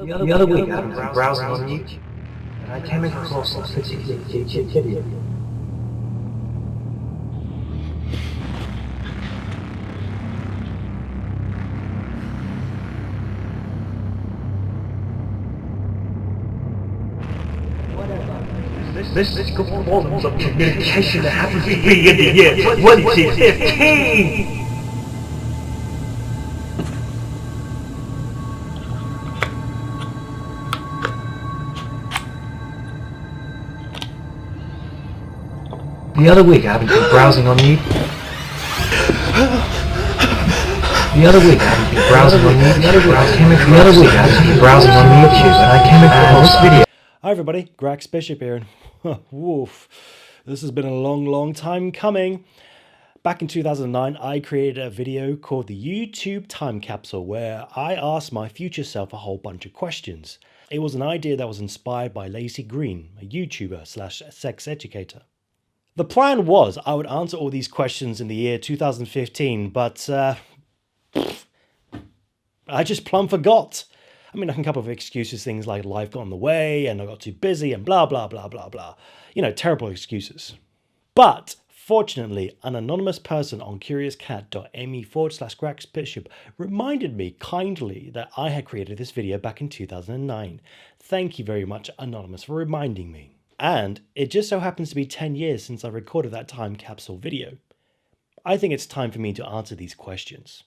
The other week I was browsing on YouTube, and I came across a particular YouTube video. This is performance of communication that happens to be in the year 2015! The other week I happened to be browsing on YouTube. The other week I happened to be browsing on YouTube, and I came across this video. Hi everybody, Grax Bishop here, and woof, this has been a long time coming. Back in 2009, I created a video called the YouTube Time Capsule, where I asked my future self a whole bunch of questions. It was an idea that was inspired by Lacey Green, a YouTuber slash sex educator. The plan was I would answer all these questions in the year 2015, but I just plumb forgot. I mean, I can come up with excuses, things like life got in the way and I got too busy and blah, blah, blah, blah, blah. You know, terrible excuses. But fortunately, an anonymous person on curiouscat.me/GraxBishop reminded me kindly that I had created this video back in 2009. Thank you very much, Anonymous, for reminding me. And it just so happens to be 10 years since I recorded that time capsule video. I think it's time for me to answer these questions.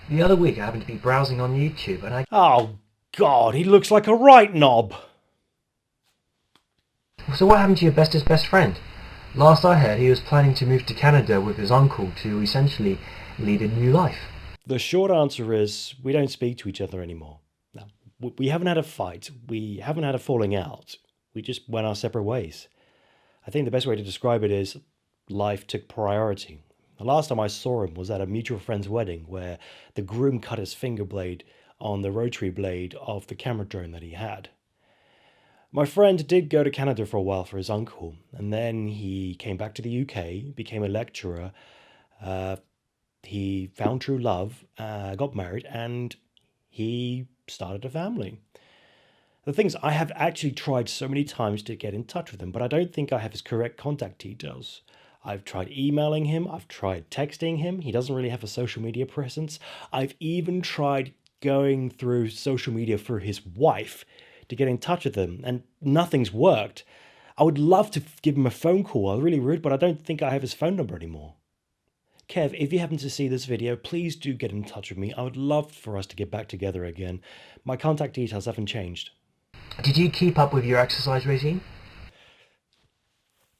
The other week I happened to be browsing on YouTube, and Oh God, he looks like a right knob. So what happened to your bestest best friend? Last I heard, he was planning to move to Canada with his uncle to essentially lead a new life. The short answer is we don't speak to each other anymore. Now, we haven't had a fight. We haven't had a falling out. We just went our separate ways. I think the best way to describe it is life took priority. The last time I saw him was at a mutual friend's wedding where the groom cut his finger blade on the rotary blade of the camera drone that he had. My friend did go to Canada for a while for his uncle, and then he came back to the UK, became a lecturer, he found true love, got married, and he started a family. The thing is, I have actually tried so many times to get in touch with him, but I don't think I have his correct contact details. I've tried emailing him, I've tried texting him, he doesn't really have a social media presence. I've even tried going through social media for his wife to get in touch with him, and nothing's worked. I would love to give him a phone call, I'm really rude, but I don't think I have his phone number anymore. Kev, if you happen to see this video, please do get in touch with me. I would love for us to get back together again. My contact details haven't changed. Did you keep up with your exercise regime?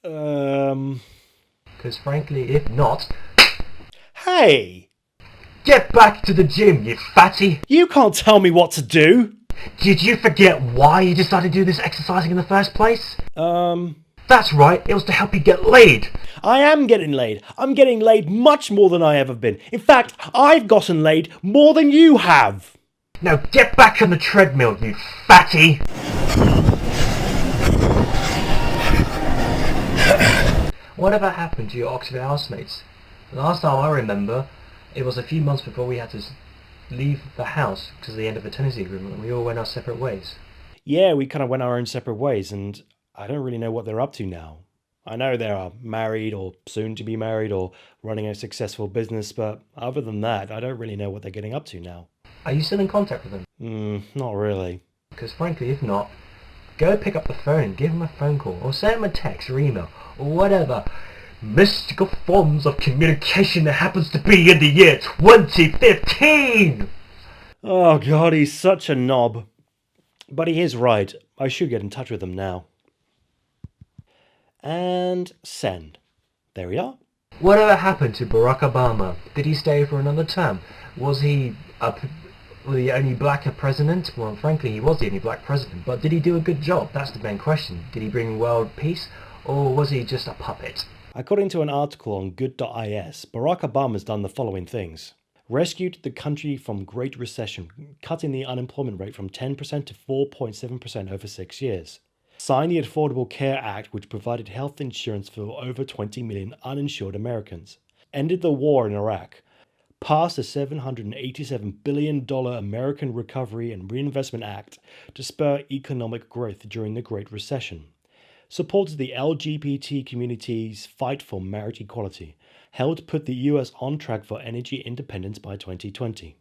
Because frankly, if not... Hey! Get back to the gym, you fatty! You can't tell me what to do! Did you forget why you decided to do this exercising in the first place? That's right, it was to help you get laid! I am getting laid. I'm getting laid much more than I ever been. In fact, I've gotten laid more than you have! Now get back on the treadmill, you fatty! Whatever happened to your Oxford housemates? Last time I remember, it was a few months before we had to leave the house because of the end of the tenancy agreement, and we all went our separate ways. Yeah, we kind of went our own separate ways, and I don't really know what they're up to now. I know they are married or soon to be married or running a successful business, but other than that, I don't really know what they're getting up to now. Are you still in contact with them? Not really. Because frankly, if not, go pick up the phone, give them a phone call, or send them a text or email, or whatever mystical forms of communication that happens to be in the year 2015! Oh God, he's such a knob. But he is right. I should get in touch with him now. And send. There we are. Whatever happened to Barack Obama? Did he stay for another term? Was he the only black president? Well, frankly, he was the only black president, but did he do a good job? That's the main question. Did he bring world peace, or was he just a puppet? According to an article on good.is, Barack Obama's done the following things. Rescued the country from Great Recession, cutting the unemployment rate from 10% to 4.7% over 6 years. Signed the Affordable Care Act, which provided health insurance for over 20 million uninsured Americans. Ended the war in Iraq. passed the $787 billion American Recovery and Reinvestment Act to spur economic growth during the Great Recession, supported the LGBT community's fight for marriage equality, helped put the US on track for energy independence by 2020,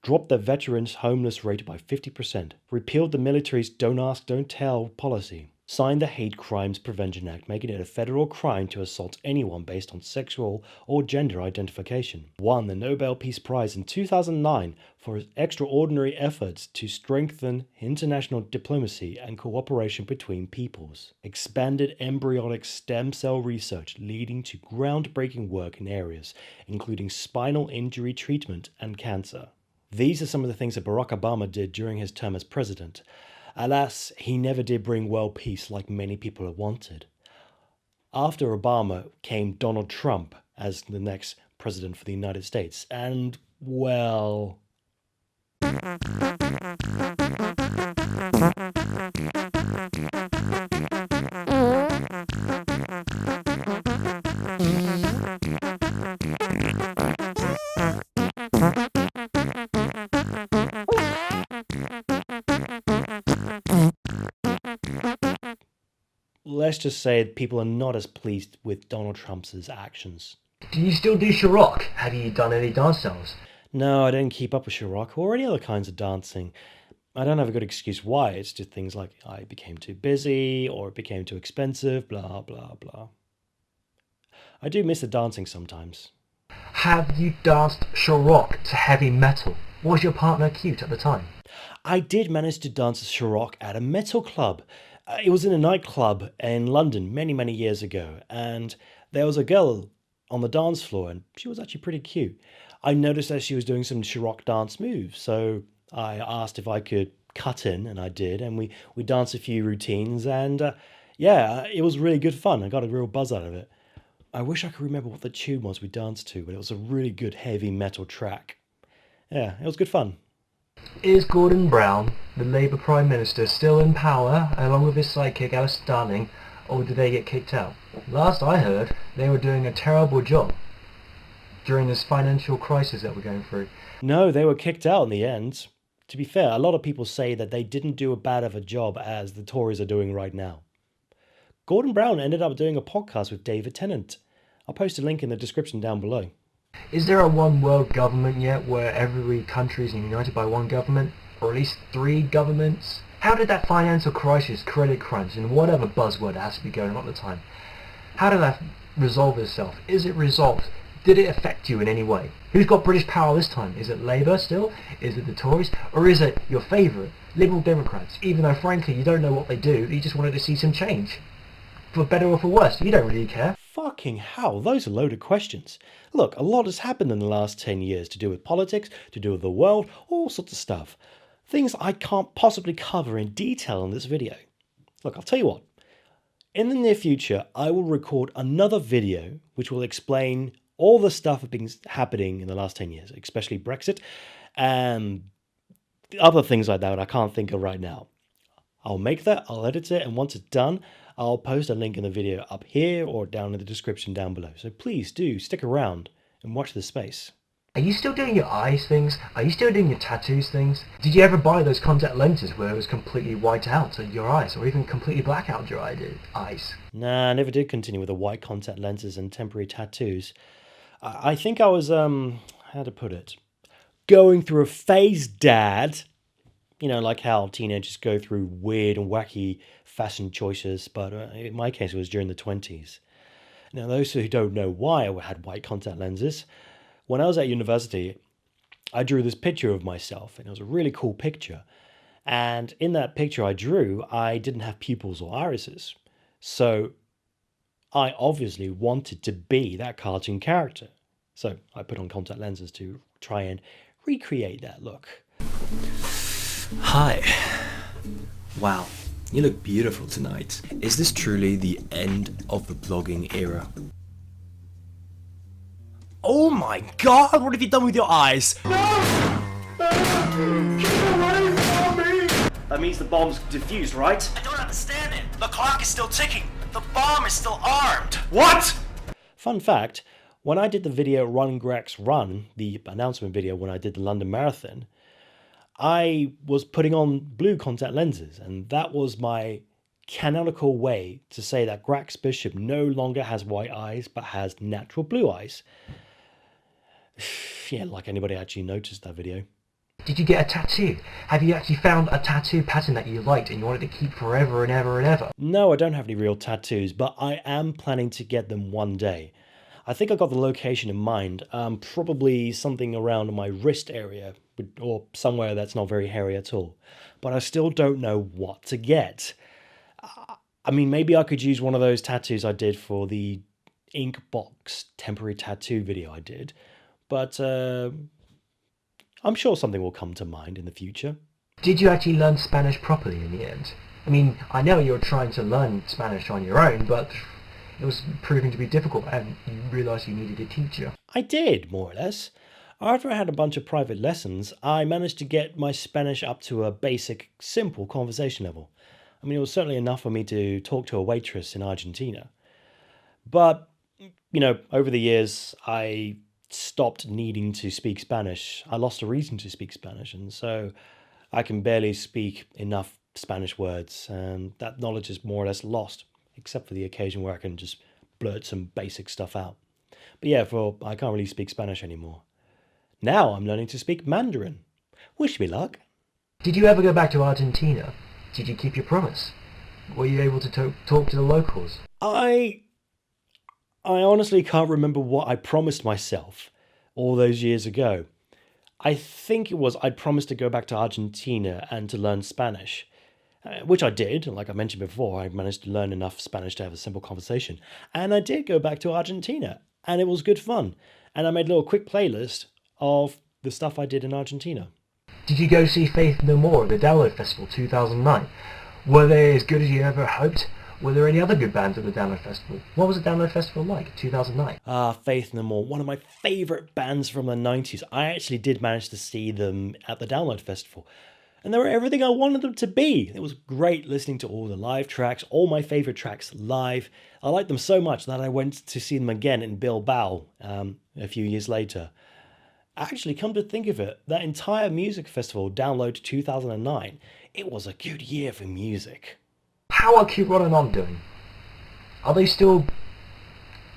dropped the veterans' homeless rate by 50%, repealed the military's Don't Ask, Don't Tell policy, signed the Hate Crimes Prevention Act, making it a federal crime to assault anyone based on sexual or gender identification, won the Nobel Peace Prize in 2009 for his extraordinary efforts to strengthen international diplomacy and cooperation between peoples, expanded embryonic stem cell research leading to groundbreaking work in areas including spinal injury treatment and cancer. These are some of the things that Barack Obama did during his term as president. Alas, he never did bring world peace like many people had wanted. After Obama came Donald Trump as the next president for the United States, and, well... let's just say people are not as pleased with Donald Trump's actions. Do you still do Chirac? Have you done any dance styles? No, I don't keep up with Chirac or any other kinds of dancing. I don't have a good excuse why. It's just things like I became too busy or it became too expensive, blah, blah, blah. I do miss the dancing sometimes. Have you danced Chirac to heavy metal? Was your partner cute at the time? I did manage to dance Chirac at a metal club. It was in a nightclub in London many, many years ago, and there was a girl on the dance floor, and she was actually pretty cute. I noticed that she was doing some Chirac dance moves, so I asked if I could cut in, and I did, and we danced a few routines, and yeah, it was really good fun. I got a real buzz out of it. I wish I could remember what the tune was we danced to, but it was a really good heavy metal track. Yeah, it was good fun. Is Gordon Brown, the Labour Prime Minister, still in power, along with his sidekick Alice Darling, or did they get kicked out? Last I heard, they were doing a terrible job during this financial crisis that we're going through. No, they were kicked out in the end. To be fair, a lot of people say that they didn't do as bad of a job as the Tories are doing right now. Gordon Brown ended up doing a podcast with David Tennant. I'll post a link in the description down below. Is there a one world government yet where every country is united by one government? Or at least 3 governments? How did that financial crisis, credit crunch, and whatever buzzword has to be going on at the time, how did that resolve itself? Is it resolved? Did it affect you in any way? Who's got British power this time? Is it Labour still? Is it the Tories? Or is it your favourite, Liberal Democrats? Even though frankly you don't know what they do, you just wanted to see some change. For better or for worse, you don't really care. Fucking hell, those are loaded questions. Look, a lot has happened in the last 10 years to do with politics, to do with the world, all sorts of stuff. Things I can't possibly cover in detail in this video. Look, I'll tell you what. In the near future, I will record another video which will explain all the stuff that's been happening in the last 10 years, especially Brexit and other things like that I can't think of right now. I'll make that, I'll edit it, and once it's done, I'll post a link in the video up here or down in the description down below. So please do stick around and watch this space. Are you still doing your eyes things? Are you still doing your tattoos things? Did you ever buy those contact lenses where it was completely white out your eyes, or even completely black out your eyes? Nah, I never did continue with the white contact lenses and temporary tattoos. I think I was, how to put it, going through a phase, Dad. You know, like how teenagers go through weird and wacky fashion choices, but in my case it was during the 20s. Now, those who don't know why I had white contact lenses, when I was at university, I drew this picture of myself, and it was a really cool picture. And in that picture I drew, I didn't have pupils or irises. So I obviously wanted to be that cartoon character. So I put on contact lenses to try and recreate that look. Hi. Wow, you look beautiful tonight. Is this truly the end of the blogging era? Oh my god, what have you done with your eyes? That means the bomb's defused, right? I don't understand it. The clock is still ticking. The bomb is still armed. What? Fun fact, When I did the video Run Grax Run, the announcement video when I did the London Marathon, I was putting on blue contact lenses, and that was my canonical way to say that Grax Bishop no longer has white eyes but has natural blue eyes. Yeah, like anybody actually noticed that video. Did you get a tattoo? Have you actually found a tattoo pattern that you liked and you wanted to keep forever and ever and ever? No, I don't have any real tattoos, but I am planning to get them one day. I think I got the location in mind, probably something around my wrist area, or somewhere that's not very hairy at all. But I still don't know what to get. I mean, maybe I could use one of those tattoos I did for the ink box temporary tattoo video I did. But I'm sure something will come to mind in the future. Did you actually learn Spanish properly in the end? I mean, I know you were trying to learn Spanish on your own, but it was proving to be difficult and you realised you needed a teacher. I did, more or less. After I had a bunch of private lessons, I managed to get my Spanish up to a basic, simple conversation level. I mean, it was certainly enough for me to talk to a waitress in Argentina. But, you know, over the years, I stopped needing to speak Spanish. I lost a reason to speak Spanish, and so I can barely speak enough Spanish words, and that knowledge is more or less lost, except for the occasion where I can just blurt some basic stuff out. But yeah, I can't really speak Spanish anymore. Now I'm learning to speak Mandarin. Wish me luck. Did you ever go back to Argentina? Did you keep your promise? Were you able to talk to the locals? I honestly can't remember what I promised myself all those years ago. I think it was I'd promised to go back to Argentina and to learn Spanish, which I did. Like I mentioned before, I managed to learn enough Spanish to have a simple conversation. And I did go back to Argentina, and it was good fun. And I made a little quick playlist of the stuff I did in Argentina. Did you go see Faith No More at the Download Festival 2009? Were they as good as you ever hoped? Were there any other good bands at the Download Festival? What was the Download Festival like, 2009? Faith No More, one of my favourite bands from the 90s. I actually did manage to see them at the Download Festival. And they were everything I wanted them to be. It was great listening to all the live tracks, all my favourite tracks live. I liked them so much that I went to see them again in Bilbao a few years later. Actually, come to think of it, that entire music festival, Download 2009, it was a good year for music. How are Q1 doing? Are they still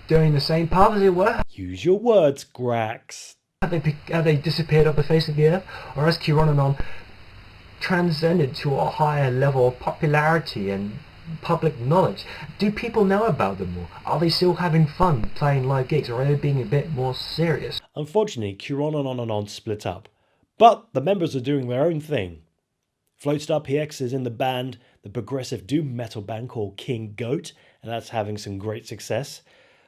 doing the same path as they were? Use your words, Grax. Have they disappeared off the face of the earth? Or has Q1 transcended to a higher level of popularity and public knowledge? Do people know about them more? Are they still having fun playing live gigs, or are they being a bit more serious? Unfortunately, Q1 split up, but the members are doing their own thing. Floatstar PX is in the band, the progressive doom metal band called King Goat, and that's having some great success.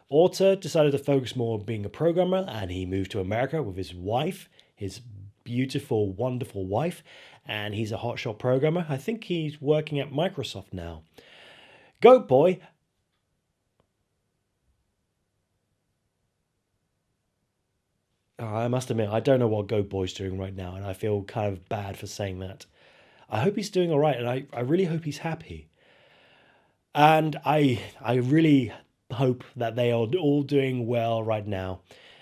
Orta decided to focus more on being a programmer, and he moved to America with his wife, his beautiful, wonderful wife, and he's a hotshot programmer. I think he's working at Microsoft now. Goat Boy. I must admit, I don't know what Goat Boy's doing right now, and I feel kind of bad for saying that. I hope he's doing all right, and I really hope he's happy. And I really hope that they are all doing well right now.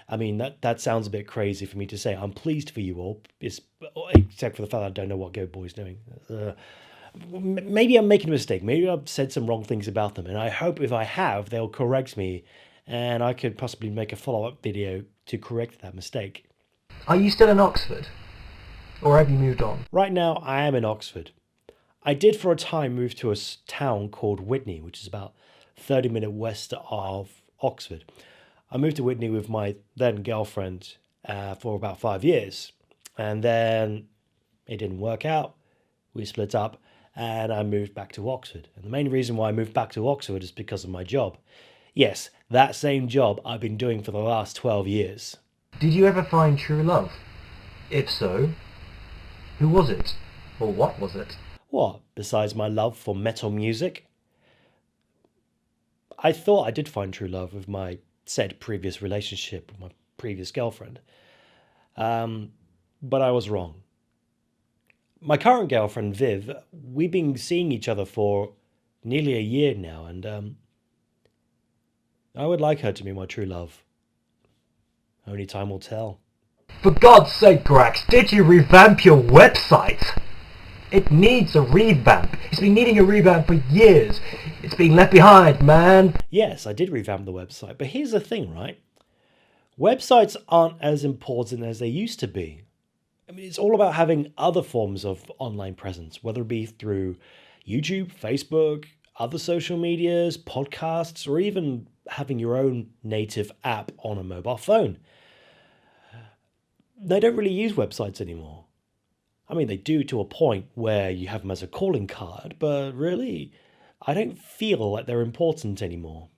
I mean, that sounds a bit crazy for me to say. I'm pleased for you all, except for the fact that I don't know what Goat Boy's doing. Maybe I'm making a mistake. Maybe I've said some wrong things about them, and I hope if I have, they'll correct me, and I could possibly make a follow-up video to correct that mistake. Are you still in Oxford? Or have you moved on? Right now, I am in Oxford. I did for a time move to a town called Witney, which is about 30 minutes west of Oxford. I moved to Witney with my then girlfriend for about 5 years. And then it didn't work out. We split up and I moved back to Oxford. And the main reason why I moved back to Oxford is because of my job. Yes, that same job I've been doing for the last 12 years. Did you ever find true love? If so, who was it? Or what was it? What, besides my love for metal music? I thought I did find true love with my said previous relationship with my previous girlfriend. But I was wrong. My current girlfriend, Viv, we've been seeing each other for nearly a year now, and I would like her to be my true love. Only time will tell. For God's sake, Grax, did you revamp your website? It needs a revamp. It's been needing a revamp for years. It's being left behind, man. Yes, I did revamp the website, but here's the thing, right? Websites aren't as important as they used to be. I mean, it's all about having other forms of online presence, whether it be through YouTube, Facebook, other social medias, podcasts, or even having your own native app on a mobile phone. They don't really use websites anymore. I mean, they do to a point where you have them as a calling card, but really, I don't feel like they're important anymore.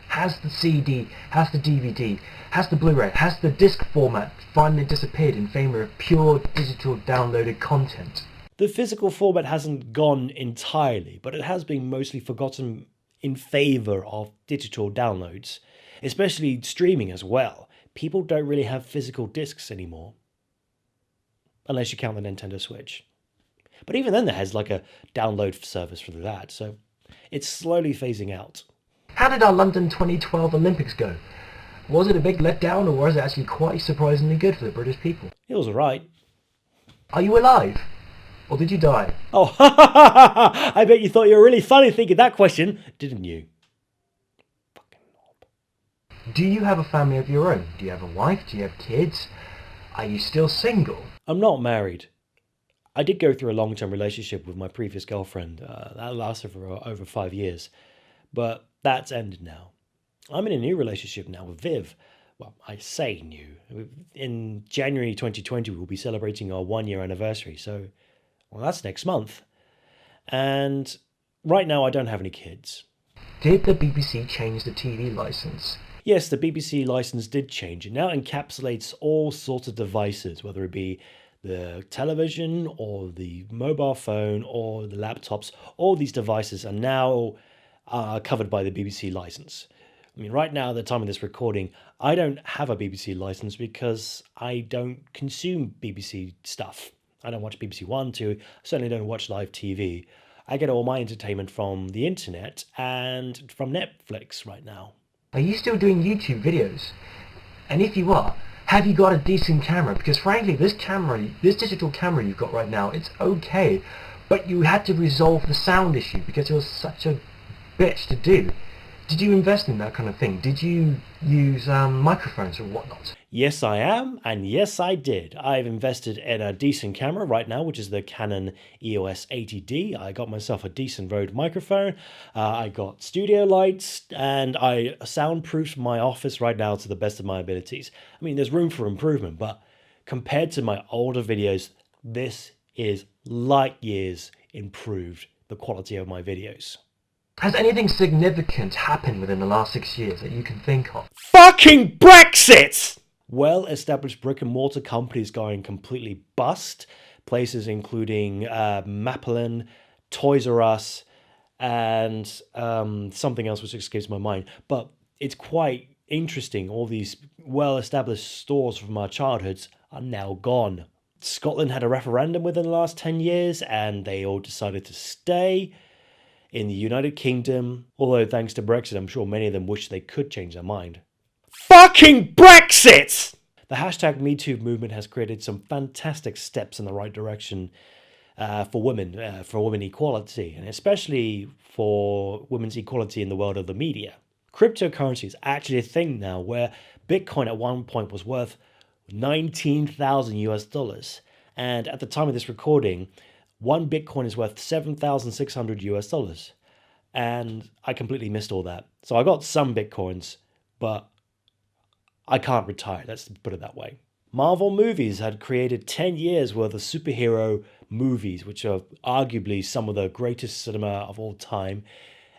Has the CD, has the DVD, has the Blu-ray, has the disc format finally disappeared in favour of pure digital downloaded content? The physical format hasn't gone entirely, but it has been mostly forgotten in favour of digital downloads, especially streaming as well. People don't really have physical discs anymore, unless you count the Nintendo Switch. But even then there has like a download service for that, so it's slowly phasing out. How did our London 2012 Olympics go? Was it a big letdown, or was it actually quite surprisingly good for the British people? It was alright. Are you alive? Or did you die? Oh, I bet you thought you were really funny thinking that question, didn't you? Fucking knob. Do you have a family of your own? Do you have a wife? Do you have kids? Are you still single? I'm not married. I did go through a long-term relationship with my previous girlfriend. That lasted for over 5 years. But that's ended now. I'm in a new relationship now with Viv. Well, I say new. In January 2020, we'll be celebrating our 1-year anniversary. So, well, that's next month. And right now, I don't have any kids. Did the BBC change the TV licence? Yes, the BBC license did change. It now encapsulates all sorts of devices, whether it be the television or the mobile phone or the laptops. All these devices are now covered by the BBC license. I mean, right now, at the time of this recording, I don't have a BBC license because I don't consume BBC stuff. I don't watch BBC One, 2, I certainly don't watch live TV. I get all my entertainment from the internet and from Netflix right now. Are you still doing YouTube videos? And if you are, have you got a decent camera? Because frankly, this digital camera you've got right now, it's okay. But you had to resolve the sound issue because it was such a bitch to do. Did you invest in that kind of thing? Did you use microphones or whatnot? Yes, I am, and yes, I did. I've invested in a decent camera right now, which is the Canon EOS 80D. I got myself a decent Rode microphone. I got studio lights, and I soundproofed my office right now to the best of my abilities. I mean, there's room for improvement, but compared to my older videos, this is light years improved the quality of my videos. Has anything significant happened within the last 6 years that you can think of? Fucking Brexit! Well-established brick-and-mortar companies going completely bust. Places including Maplin, Toys R Us, and something else which escapes my mind. But it's quite interesting. All these well-established stores from our childhoods are now gone. Scotland had a referendum within the last 10 years, and they all decided to stay. In the United Kingdom, although thanks to Brexit, I'm sure many of them wish they could change their mind. Fucking Brexit! The hashtag MeToo movement has created some fantastic steps in the right direction for women equality, and especially for women's equality in the world of the media. Cryptocurrency is actually a thing now where Bitcoin at one point was worth 19,000 US dollars. And at the time of this recording, one Bitcoin is worth 7,600 US dollars. And I completely missed all that. So I got some Bitcoins, but I can't retire, let's put it that way. Marvel movies had created 10 years worth of superhero movies, which are arguably some of the greatest cinema of all time.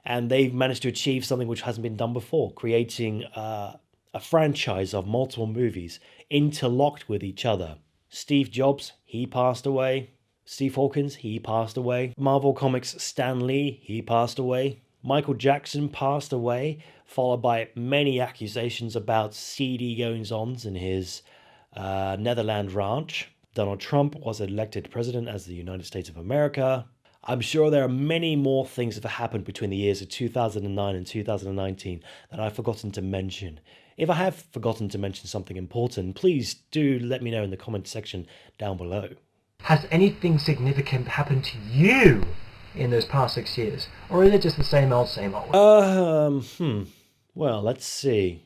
And they've managed to achieve something which hasn't been done before, creating a franchise of multiple movies interlocked with each other. Steve Jobs, he passed away. Steve Hawkins, he passed away. Marvel Comics Stan Lee, he passed away. Michael Jackson passed away, followed by many accusations about seedy goings-ons in his Netherlands ranch. Donald Trump was elected president as the United States of America. I'm sure there are many more things that have happened between the years of 2009 and 2019 that I've forgotten to mention If I have forgotten to mention something important, please do let me know in the comment section down below. Has anything significant happened to you in those past 6 years? Or is it just the same old, same old? Well, let's see.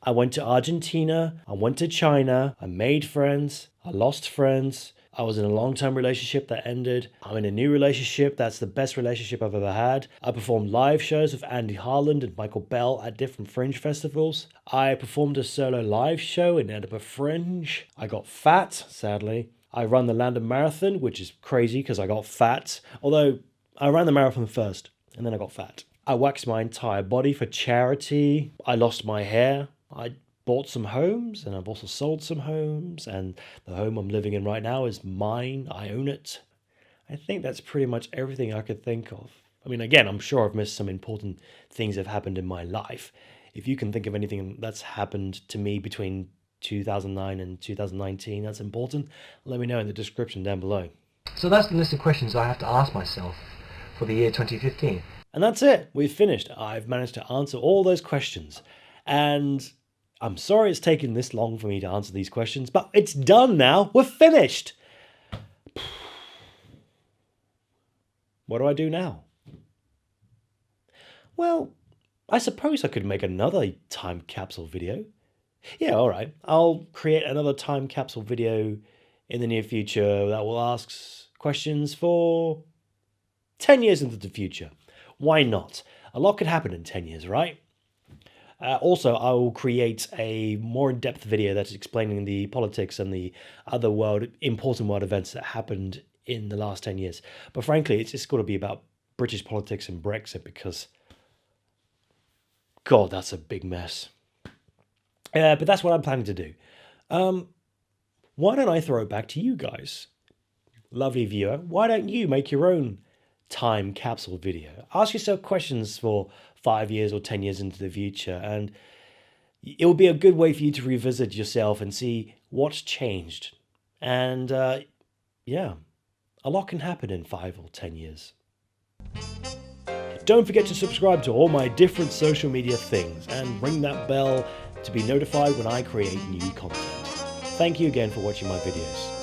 I went to Argentina, I went to China, I made friends, I lost friends, I was in a long-term relationship that ended, I'm in a new relationship that's the best relationship I've ever had, I performed live shows with Andy Harland and Michael Bell at different Fringe festivals, I performed a solo live show in Edinburgh Fringe, I got fat, sadly, I ran the London Marathon, which is crazy because I got fat, although I ran the marathon first and then I got fat. I waxed my entire body for charity, I lost my hair, I bought some homes and I've also sold some homes, and the home I'm living in right now is mine. I own it. I think that's pretty much everything I could think of. I mean, again, I'm sure I've missed some important things that have happened in my life. If you can think of anything that's happened to me between 2009 and 2019 that's important, let me know in the description down below. So that's the list of questions I have to ask myself for the year 2015. And that's it. We've finished. I've managed to answer all those questions. And I'm sorry it's taken this long for me to answer these questions, but it's done now. We're finished. What do I do now? Well, I suppose I could make another time capsule video. Yeah, all right. I'll create another time capsule video in the near future that will ask questions for 10 years into the future. Why not? A lot could happen in 10 years, right? Also, I will create a more in-depth video that's explaining the politics and the other important world events that happened in the last 10 years. But frankly, it's just got to be about British politics and Brexit because, God, that's a big mess. But that's what I'm planning to do. Why don't I throw it back to you guys? Lovely viewer, why don't you make your own time capsule video? Ask yourself questions for 5 years or 10 years into the future, and it will be a good way for you to revisit yourself and see what's changed. And yeah, a lot can happen in 5 or 10 years. Don't forget to subscribe to all my different social media things and ring that bell to be notified when I create new content. Thank you again for watching my videos.